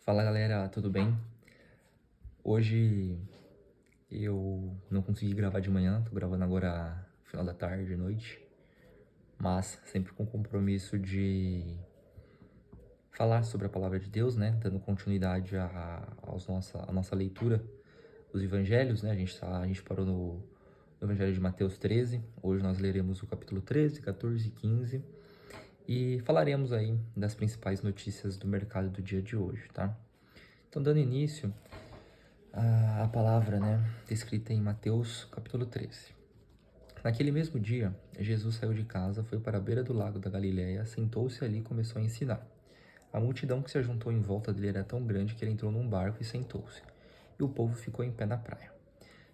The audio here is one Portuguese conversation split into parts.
Fala galera, tudo bem? Hoje eu não consegui gravar de manhã, tô gravando agora no final da tarde, noite, mas sempre com o compromisso de falar sobre a palavra de Deus, né? Dando continuidade à nossa leitura dos evangelhos, né? A gente parou no evangelho de Mateus 13, hoje nós leremos o capítulo 13, 14 e 15 e falaremos aí das principais notícias do mercado do dia de hoje, tá? Então, dando início a palavra, né, descrita em Mateus capítulo 13. Naquele mesmo dia, Jesus saiu de casa, foi para a beira do lago da Galileia, sentou-se ali e começou a ensinar. A multidão que se ajuntou em volta dele era tão grande que ele entrou num barco e sentou-se, e o povo ficou em pé na praia.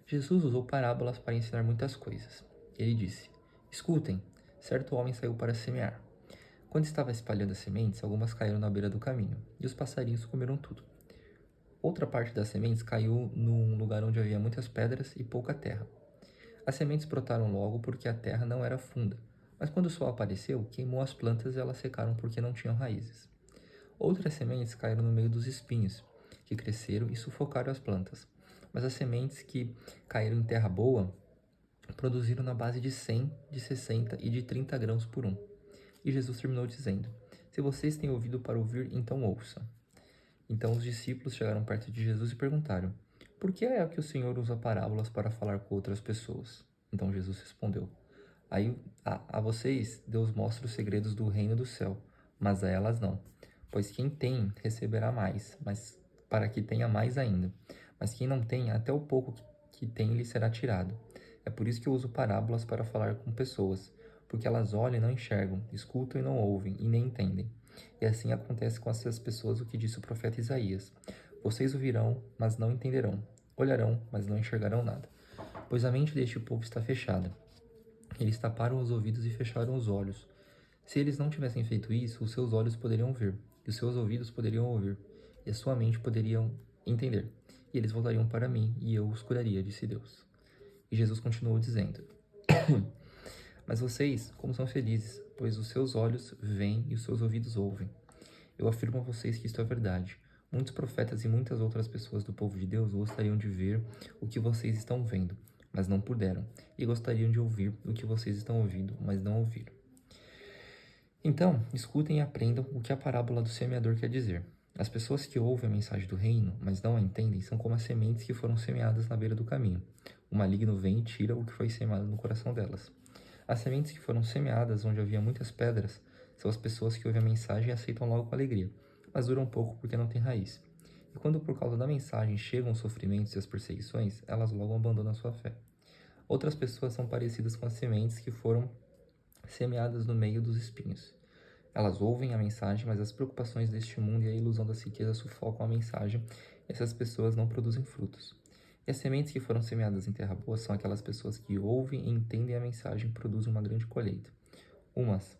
Jesus usou parábolas para ensinar muitas coisas. Ele disse: Escutem, certo homem saiu para semear. Quando estava espalhando as sementes, algumas caíram na beira do caminho, e os passarinhos comeram tudo. Outra parte das sementes caiu num lugar onde havia muitas pedras e pouca terra. As sementes brotaram logo porque a terra não era funda, mas quando o sol apareceu, queimou as plantas e elas secaram porque não tinham raízes. Outras sementes caíram no meio dos espinhos, que cresceram e sufocaram as plantas. Mas as sementes que caíram em terra boa produziram na base de 100, de 60 e de 30 grãos por um. E Jesus terminou dizendo: Se vocês têm ouvido para ouvir, então ouçam. Então os discípulos chegaram perto de Jesus e perguntaram: Por que é que o Senhor usa parábolas para falar com outras pessoas? Então Jesus respondeu: a vocês Deus mostra os segredos do reino do céu, mas a elas não. Pois quem tem receberá mais, mas para que tenha mais ainda. Mas quem não tem, até o pouco que tem lhe será tirado. É por isso que eu uso parábolas para falar com pessoas, porque elas olham e não enxergam, escutam e não ouvem, e nem entendem. E assim acontece com essas pessoas o que disse o profeta Isaías: Vocês ouvirão, mas não entenderão. Olharão, mas não enxergarão nada. Pois a mente deste povo está fechada. Eles taparam os ouvidos e fecharam os olhos. Se eles não tivessem feito isso, os seus olhos poderiam ver, e os seus ouvidos poderiam ouvir, e a sua mente poderiam entender. E eles voltariam para mim, e eu os curaria, disse Deus. E Jesus continuou dizendo: Mas vocês, como são felizes, pois os seus olhos veem e os seus ouvidos ouvem. Eu afirmo a vocês que isto é verdade. Muitos profetas e muitas outras pessoas do povo de Deus gostariam de ver o que vocês estão vendo, mas não puderam, e gostariam de ouvir o que vocês estão ouvindo, mas não ouviram. Então, escutem e aprendam o que a parábola do semeador quer dizer. As pessoas que ouvem a mensagem do reino, mas não a entendem, são como as sementes que foram semeadas na beira do caminho. O maligno vem e tira o que foi semeado no coração delas. As sementes que foram semeadas onde havia muitas pedras são as pessoas que ouvem a mensagem e aceitam logo com alegria, mas duram pouco porque não têm raiz. E quando por causa da mensagem chegam os sofrimentos e as perseguições, elas logo abandonam a sua fé. Outras pessoas são parecidas com as sementes que foram semeadas no meio dos espinhos. Elas ouvem a mensagem, mas as preocupações deste mundo e a ilusão da riqueza sufocam a mensagem e essas pessoas não produzem frutos. E as sementes que foram semeadas em terra boa são aquelas pessoas que ouvem e entendem a mensagem e produzem uma grande colheita. Umas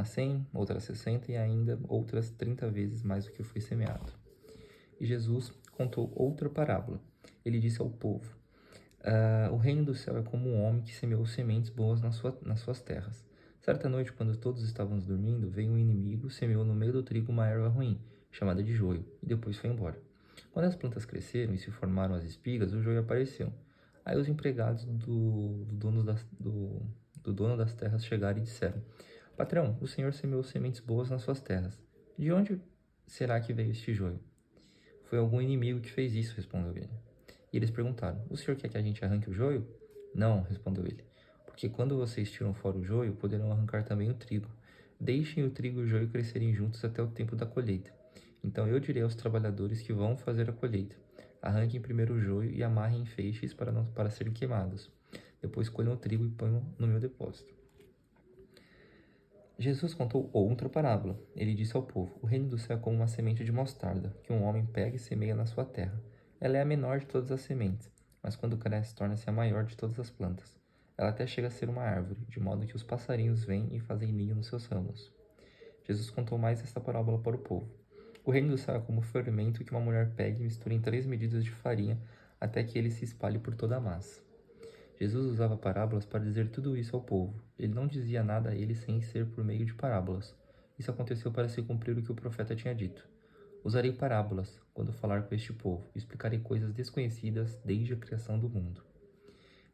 100, outras 60 e ainda outras 30 vezes mais do que foi semeado. E Jesus contou outra parábola. Ele disse ao povo: O reino do céu é como um homem que semeou sementes boas nas suas terras. Certa noite, quando todos estávamos dormindo, veio um inimigo, semeou no meio do trigo uma erva ruim, chamada de joio, e depois foi embora. Quando as plantas cresceram e se formaram as espigas, o joio apareceu. Aí os empregados do dono das terras chegaram e disseram: Patrão, o senhor semeou sementes boas nas suas terras. De onde será que veio este joio? Foi algum inimigo que fez isso, respondeu ele. E eles perguntaram: O senhor quer que a gente arranque o joio? Não, respondeu ele. Porque quando vocês tiram fora o joio, poderão arrancar também o trigo. Deixem o trigo e o joio crescerem juntos até o tempo da colheita. Então eu direi aos trabalhadores que vão fazer a colheita: Arranquem primeiro o joio e amarrem em feixes para serem queimados. Depois colham o trigo e ponham no meu depósito. Jesus contou outra parábola. Ele disse ao povo: O reino do céu é como uma semente de mostarda, que um homem pega e semeia na sua terra. Ela é a menor de todas as sementes, mas quando cresce torna-se a maior de todas as plantas. Ela até chega a ser uma árvore, de modo que os passarinhos vêm e fazem ninho nos seus ramos. Jesus contou mais esta parábola para o povo. O reino do céu é como o fermento que uma mulher pega e mistura em 3 medidas de farinha até que ele se espalhe por toda a massa. Jesus usava parábolas para dizer tudo isso ao povo. Ele não dizia nada a eles sem ser por meio de parábolas. Isso aconteceu para se cumprir o que o profeta tinha dito. Usarei parábolas quando falar com este povo, e explicarei coisas desconhecidas desde a criação do mundo.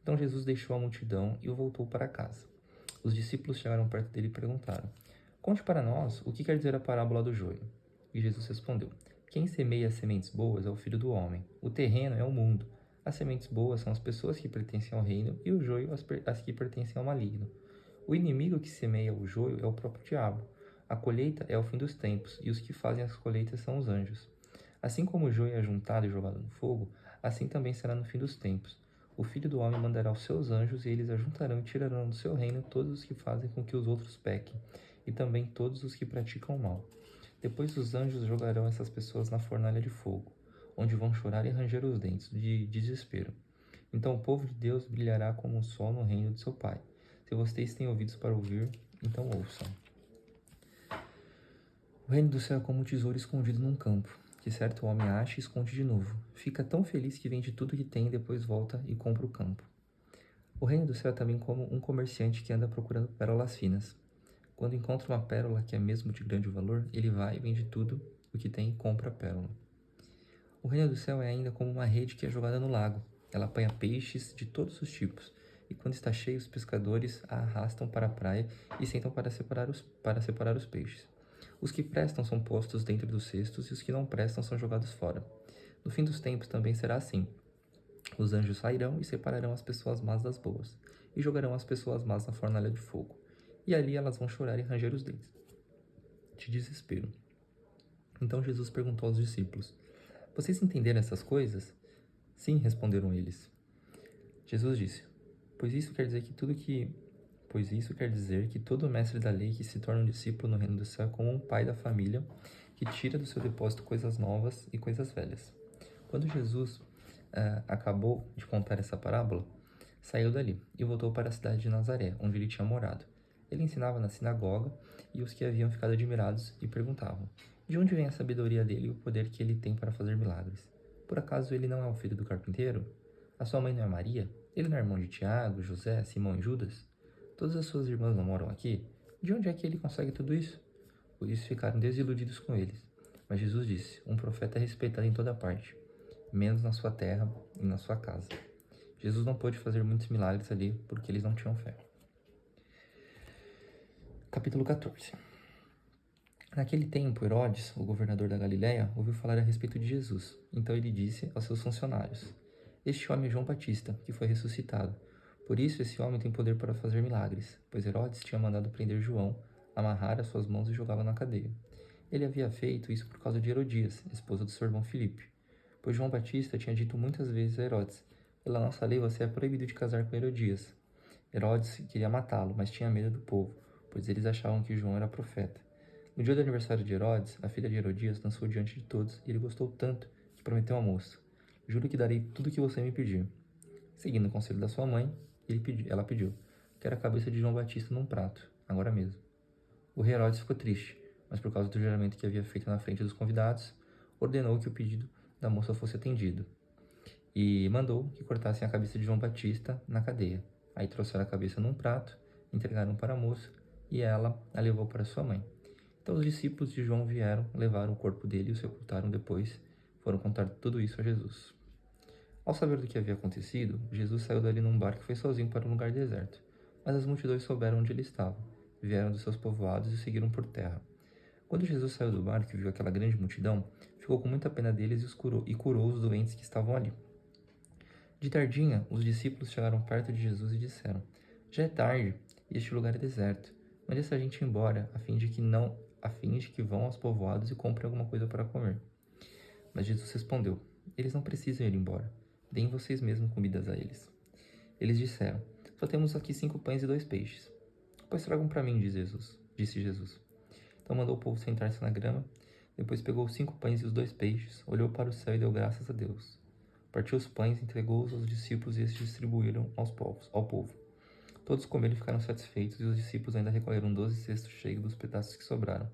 Então Jesus deixou a multidão e voltou para casa. Os discípulos chegaram perto dele e perguntaram: Conte para nós o que quer dizer a parábola do joio. E Jesus respondeu: Quem semeia sementes boas é o Filho do Homem. O terreno é o mundo. As sementes boas são as pessoas que pertencem ao reino e o joio as que pertencem ao maligno. O inimigo que semeia o joio é o próprio diabo. A colheita é o fim dos tempos, e os que fazem as colheitas são os anjos. Assim como o joio é juntado e jogado no fogo, assim também será no fim dos tempos. O Filho do Homem mandará os seus anjos, e eles ajuntarão e tirarão do seu reino todos os que fazem com que os outros pequem, e também todos os que praticam o mal. Depois os anjos jogarão essas pessoas na fornalha de fogo, onde vão chorar e ranger os dentes de desespero. Então o povo de Deus brilhará como o sol no reino de seu Pai. Se vocês têm ouvidos para ouvir, então ouçam. O reino do céu é como um tesouro escondido num campo, que certo homem acha e esconde de novo. Fica tão feliz que vende tudo que tem e depois volta e compra o campo. O reino do céu é também como um comerciante que anda procurando pérolas finas. Quando encontra uma pérola que é mesmo de grande valor, ele vai e vende tudo o que tem e compra a pérola. O reino do céu é ainda como uma rede que é jogada no lago. Ela apanha peixes de todos os tipos, e quando está cheia, os pescadores a arrastam para a praia e sentam para separar os peixes. Os que prestam são postos dentro dos cestos, e os que não prestam são jogados fora. No fim dos tempos também será assim. Os anjos sairão e separarão as pessoas más das boas, e jogarão as pessoas más na fornalha de fogo. E ali elas vão chorar e ranger os dentes, de desespero. Então Jesus perguntou aos discípulos: Vocês entenderam essas coisas? Sim, responderam eles. Jesus disse: Pois isso quer dizer que todo mestre da lei que se torna um discípulo no reino do céu é como um pai da família que tira do seu depósito coisas novas e coisas velhas. Quando Jesus acabou de contar essa parábola, saiu dali e voltou para a cidade de Nazaré, onde ele tinha morado. Ele ensinava na sinagoga, e os que haviam ficado admirados e perguntavam: De onde vem a sabedoria dele e o poder que ele tem para fazer milagres? Por acaso ele não é o filho do carpinteiro? A sua mãe não é Maria? Ele não é irmão de Tiago, José, Simão e Judas? Todas as suas irmãs não moram aqui? De onde é que ele consegue tudo isso? Por isso ficaram desiludidos com eles. Mas Jesus disse: Um profeta é respeitado em toda parte, menos na sua terra e na sua casa. Jesus não pôde fazer muitos milagres ali porque eles não tinham fé. Capítulo 14. Naquele tempo, Herodes, o governador da Galiléia, ouviu falar a respeito de Jesus. Então ele disse aos seus funcionários: Este homem é João Batista, que foi ressuscitado. Por isso esse homem tem poder para fazer milagres, pois Herodes tinha mandado prender João, amarrar as suas mãos e jogá-lo na cadeia. Ele havia feito isso por causa de Herodias, esposa do seu irmão Filipe, pois João Batista tinha dito muitas vezes a Herodes: Pela nossa lei você é proibido de casar com Herodias. Herodes queria matá-lo, mas tinha medo do povo, pois eles achavam que João era profeta. No dia do aniversário de Herodes, a filha de Herodias dançou diante de todos, e ele gostou tanto que prometeu à moça: Juro que darei tudo o que você me pedir. Seguindo o conselho da sua mãe, ela pediu: Quero a cabeça de João Batista num prato, agora mesmo. O rei Herodes ficou triste, mas por causa do juramento que havia feito na frente dos convidados, ordenou que o pedido da moça fosse atendido, e mandou que cortassem a cabeça de João Batista na cadeia. Aí trouxeram a cabeça num prato, entregaram para a moça, e ela a levou para sua mãe. Então os discípulos de João vieram, levaram o corpo dele e o sepultaram depois. Foram contar tudo isso a Jesus. Ao saber do que havia acontecido, Jesus saiu dali num barco e foi sozinho para um lugar deserto. Mas as multidões souberam onde ele estava, vieram dos seus povoados e seguiram por terra. Quando Jesus saiu do barco e viu aquela grande multidão, ficou com muita pena deles e curou os doentes que estavam ali. De tardinha, os discípulos chegaram perto de Jesus e disseram: Já é tarde, e este lugar é deserto. Mande essa gente embora, a fim de que vão aos povoados e comprem alguma coisa para comer. Mas Jesus respondeu: Eles não precisam ir embora. Deem vocês mesmos comidas a eles. Eles disseram: Só temos aqui 5 pães e 2 peixes. Pois tragam para mim, disse Jesus. Então mandou o povo sentar-se na grama. Depois pegou os 5 pães e os 2 peixes, olhou para o céu e deu graças a Deus. Partiu os pães, entregou-os aos discípulos e estes distribuíram ao povo. Todos comeram e ficaram satisfeitos, e os discípulos ainda recolheram 12 cestos cheios dos pedaços que sobraram.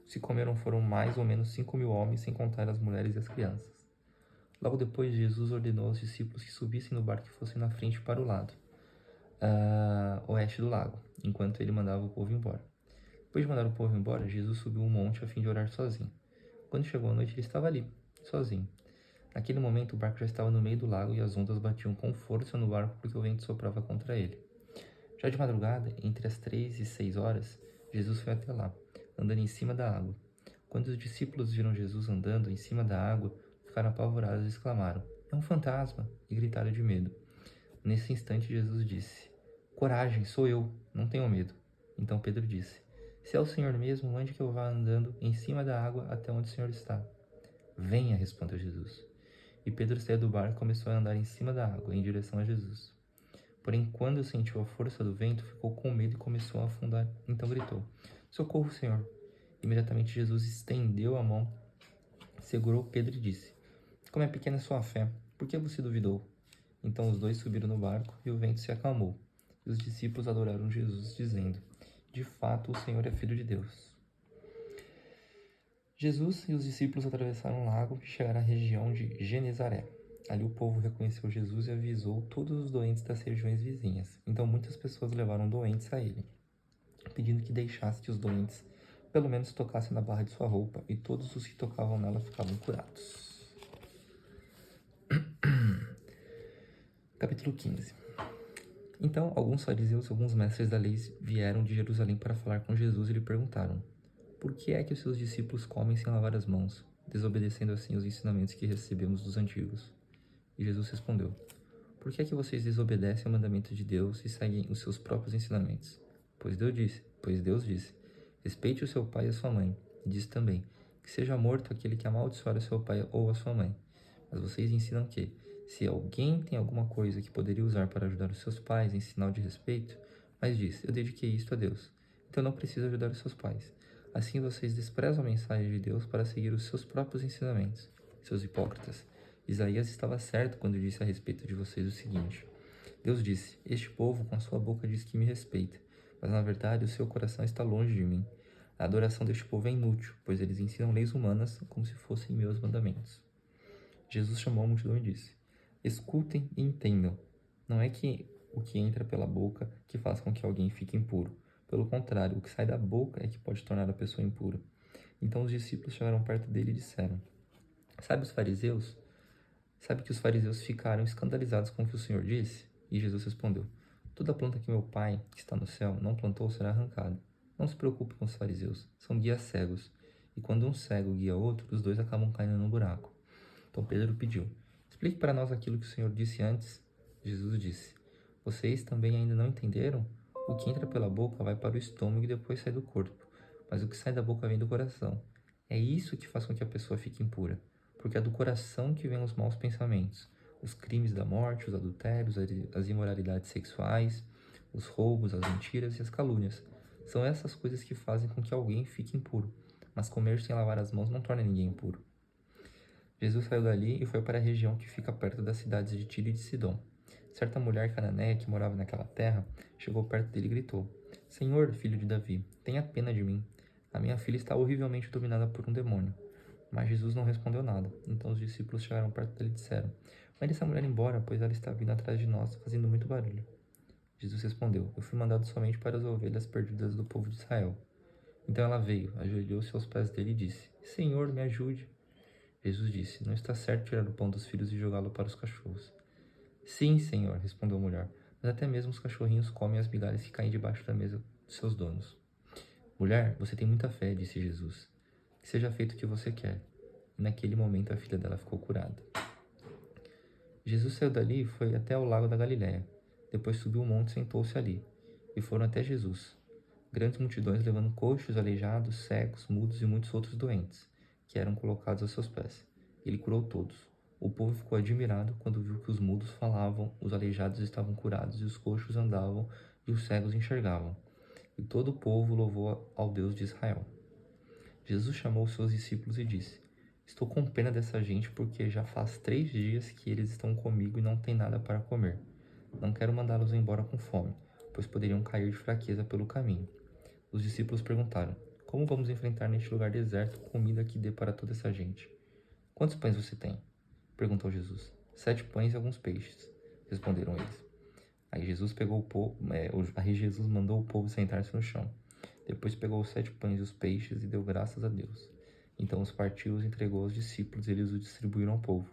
Os que comeram foram mais ou menos 5.000 homens, sem contar as mulheres e as crianças. Logo depois, Jesus ordenou aos discípulos que subissem no barco e fossem na frente para o lado oeste do lago, enquanto ele mandava o povo embora. Depois de mandar o povo embora, Jesus subiu um monte a fim de orar sozinho. Quando chegou a noite, ele estava ali, sozinho. Naquele momento, o barco já estava no meio do lago e as ondas batiam com força no barco porque o vento soprava contra ele. Já de madrugada, entre as 3 e 6 horas, Jesus foi até lá, andando em cima da água. Quando os discípulos viram Jesus andando em cima da água, ficaram apavorados e exclamaram: "É um fantasma!" e gritaram de medo. Nesse instante, Jesus disse: "Coragem, sou eu, não tenham medo." Então Pedro disse: "Se é o Senhor mesmo, mande que eu vá andando em cima da água até onde o Senhor está." "Venha", respondeu Jesus. E Pedro saiu do barco e começou a andar em cima da água, em direção a Jesus. Porém, quando sentiu a força do vento, ficou com medo e começou a afundar. Então gritou: "Socorro, Senhor!" Imediatamente Jesus estendeu a mão, segurou Pedro e disse: "Como é pequena a sua fé, por que você duvidou?" Então os dois subiram no barco e o vento se acalmou. E os discípulos adoraram Jesus, dizendo: "De fato, o Senhor é Filho de Deus." Jesus e os discípulos atravessaram o lago e chegaram à região de Genezaré. Ali o povo reconheceu Jesus e avisou todos os doentes das regiões vizinhas. Então muitas pessoas levaram doentes a ele, pedindo que deixasse que os doentes pelo menos tocassem na barra de sua roupa, e todos os que tocavam nela ficavam curados. Capítulo 15. Então alguns fariseus e alguns mestres da lei vieram de Jerusalém para falar com Jesus e lhe perguntaram: "Por que é que os seus discípulos comem sem lavar as mãos, desobedecendo assim os ensinamentos que recebemos dos antigos?" E Jesus respondeu: "Por que é que vocês desobedecem ao mandamento de Deus e seguem os seus próprios ensinamentos? Pois Deus disse: respeite o seu pai e a sua mãe. E disse também: que seja morto aquele que amaldiçoar o seu pai ou a sua mãe. Mas vocês ensinam que, se alguém tem alguma coisa que poderia usar para ajudar os seus pais em sinal de respeito, mas diz: eu dediquei isto a Deus, então não precisa ajudar os seus pais. Assim vocês desprezam a mensagem de Deus para seguir os seus próprios ensinamentos. Seus hipócritas. Isaías estava certo quando disse a respeito de vocês o seguinte: Deus disse: este povo com a sua boca diz que me respeita, mas na verdade o seu coração está longe de mim. A adoração deste povo é inútil, pois eles ensinam leis humanas como se fossem meus mandamentos. Jesus chamou a multidão e disse: escutem e entendam. Não é que o que entra pela boca que faz com que alguém fique impuro. Pelo contrário, o que sai da boca é que pode tornar a pessoa impura. Então os discípulos chegaram perto dele e disseram: Sabe que os fariseus ficaram escandalizados com o que o Senhor disse? E Jesus respondeu: toda planta que meu Pai, que está no céu, não plantou será arrancada. Não se preocupe com os fariseus, são guias cegos. E quando um cego guia outro, os dois acabam caindo no buraco. Então Pedro pediu: explique para nós aquilo que o Senhor disse antes. Jesus disse: vocês também ainda não entenderam? O que entra pela boca vai para o estômago e depois sai do corpo. Mas o que sai da boca vem do coração. É isso que faz com que a pessoa fique impura. Porque é do coração que vêm os maus pensamentos, os crimes da morte, os adultérios, as imoralidades sexuais, os roubos, as mentiras e as calúnias. São essas coisas que fazem com que alguém fique impuro. Mas comer sem lavar as mãos não torna ninguém impuro. Jesus saiu dali e foi para a região que fica perto das cidades de Tiro e de Sidom. Certa mulher cananeia que morava naquela terra chegou perto dele e gritou: Senhor, filho de Davi, tenha pena de mim. A minha filha está horrivelmente dominada por um demônio. Mas Jesus não respondeu nada. Então os discípulos chegaram perto dele e disseram: mande essa mulher embora, pois ela está vindo atrás de nós, fazendo muito barulho. Jesus respondeu: eu fui mandado somente para as ovelhas perdidas do povo de Israel. Então ela veio, ajoelhou-se aos pés dele e disse: Senhor, me ajude. Jesus disse: não está certo tirar o pão dos filhos e jogá-lo para os cachorros. Sim, Senhor, respondeu a mulher, mas até mesmo os cachorrinhos comem as migalhas que caem debaixo da mesa de seus donos. Mulher, você tem muita fé, disse Jesus. Que seja feito o que você quer. E naquele momento a filha dela ficou curada. Jesus saiu dali e foi até o lago da Galileia. Depois subiu um monte e sentou-se ali. E foram até Jesus. Grandes multidões levando coxos, aleijados, cegos, mudos e muitos outros doentes, que eram colocados aos seus pés. Ele curou todos. O povo ficou admirado quando viu que os mudos falavam, os aleijados estavam curados e os coxos andavam e os cegos enxergavam. E todo o povo louvou ao Deus de Israel. Jesus chamou os seus discípulos e disse: estou com pena dessa gente porque já faz 3 dias que eles estão comigo e não têm nada para comer. Não quero mandá-los embora com fome, pois poderiam cair de fraqueza pelo caminho. Os discípulos perguntaram: como vamos enfrentar neste lugar deserto comida que dê para toda essa gente? Quantos pães você tem? Perguntou Jesus. 7 pães e alguns peixes, responderam eles. Aí Jesus mandou o povo sentar-se no chão. Depois pegou os 7 pães e os peixes e deu graças a Deus. Então os partiu, os entregou aos discípulos e eles o distribuíram ao povo.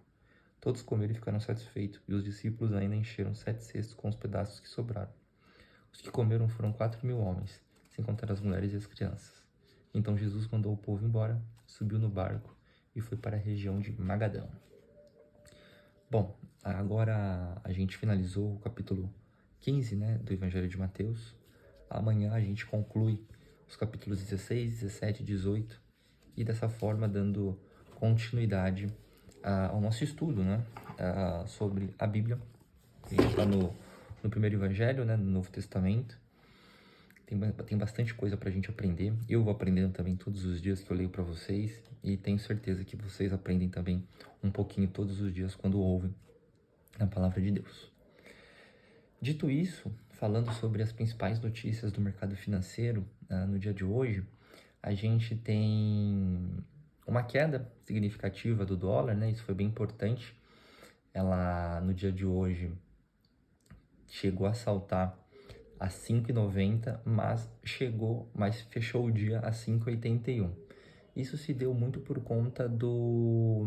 Todos comeram e ficaram satisfeitos, e os discípulos ainda encheram 7 cestos com os pedaços que sobraram. Os que comeram foram 4.000 homens, sem contar as mulheres e as crianças. Então Jesus mandou o povo embora, subiu no barco e foi para a região de Magadão. Bom, agora a gente finalizou o capítulo 15, né, do Evangelho de Mateus. Amanhã a gente conclui os capítulos 16, 17 e 18 e dessa forma dando continuidade ao nosso estudo, né, sobre a Bíblia. A gente está no primeiro Evangelho, né, no Novo Testamento. Tem bastante coisa para a gente aprender. Eu vou aprendendo também todos os dias que eu leio para vocês e tenho certeza que vocês aprendem também um pouquinho todos os dias quando ouvem a palavra de Deus. Dito isso, falando sobre as principais notícias do mercado financeiro no dia de hoje, a gente tem uma queda significativa do dólar, né? Isso foi bem importante. Ela, no dia de hoje, chegou a saltar a 5,90, mas fechou o dia a 5,81. Isso se deu muito por conta do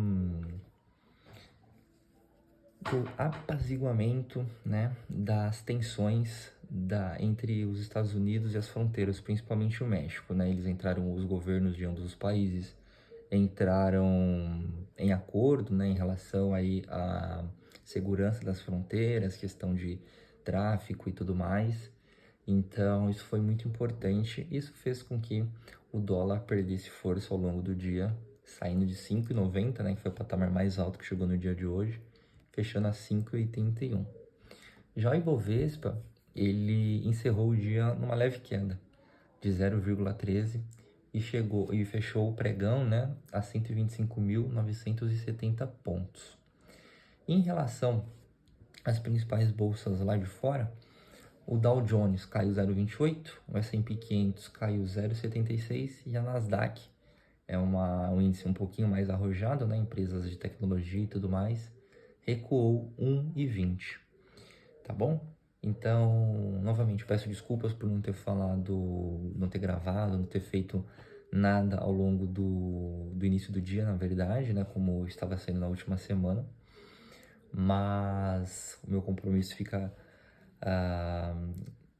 apaziguamento, né, das tensões entre os Estados Unidos e as fronteiras, principalmente o México, né? Os governos de ambos os países entraram em acordo, né, em relação aí à segurança das fronteiras, questão de tráfico e tudo mais. Então, isso foi muito importante. Isso fez com que o dólar perdesse força ao longo do dia, saindo de 5,90, né, que foi o patamar mais alto que chegou no dia de hoje, fechando a 5,81. Já o Ibovespa, ele encerrou o dia numa leve queda de 0,13 e fechou o pregão, né, a 125.970 pontos. Em relação às principais bolsas lá de fora, o Dow Jones caiu 0,28, o S&P 500 caiu 0,76 e a Nasdaq é um índice um pouquinho mais arrojado, né, empresas de tecnologia e tudo mais, recuou 1,20, tá bom? Então, novamente, peço desculpas por não ter falado, não ter gravado, não ter feito nada ao longo do início do dia, na verdade, né, como estava sendo na última semana, mas o meu compromisso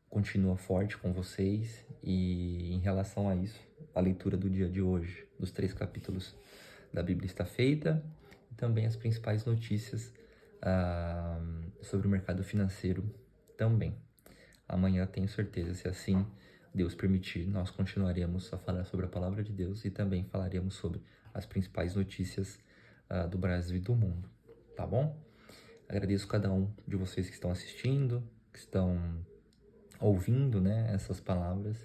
continua forte com vocês e em relação a isso, a leitura do dia de hoje, dos 3 capítulos da Bíblia está feita e também as principais notícias sobre o mercado financeiro também. Amanhã, tenho certeza, se assim Deus permitir, nós continuaremos a falar sobre a palavra de Deus e também falaremos sobre as principais notícias do Brasil e do mundo, tá bom? Agradeço cada um de vocês que estão assistindo, que estão ouvindo, né, essas palavras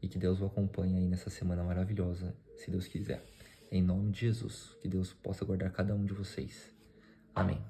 e que Deus o acompanhe aí nessa semana maravilhosa, se Deus quiser. Em nome de Jesus, que Deus possa guardar cada um de vocês. Amém.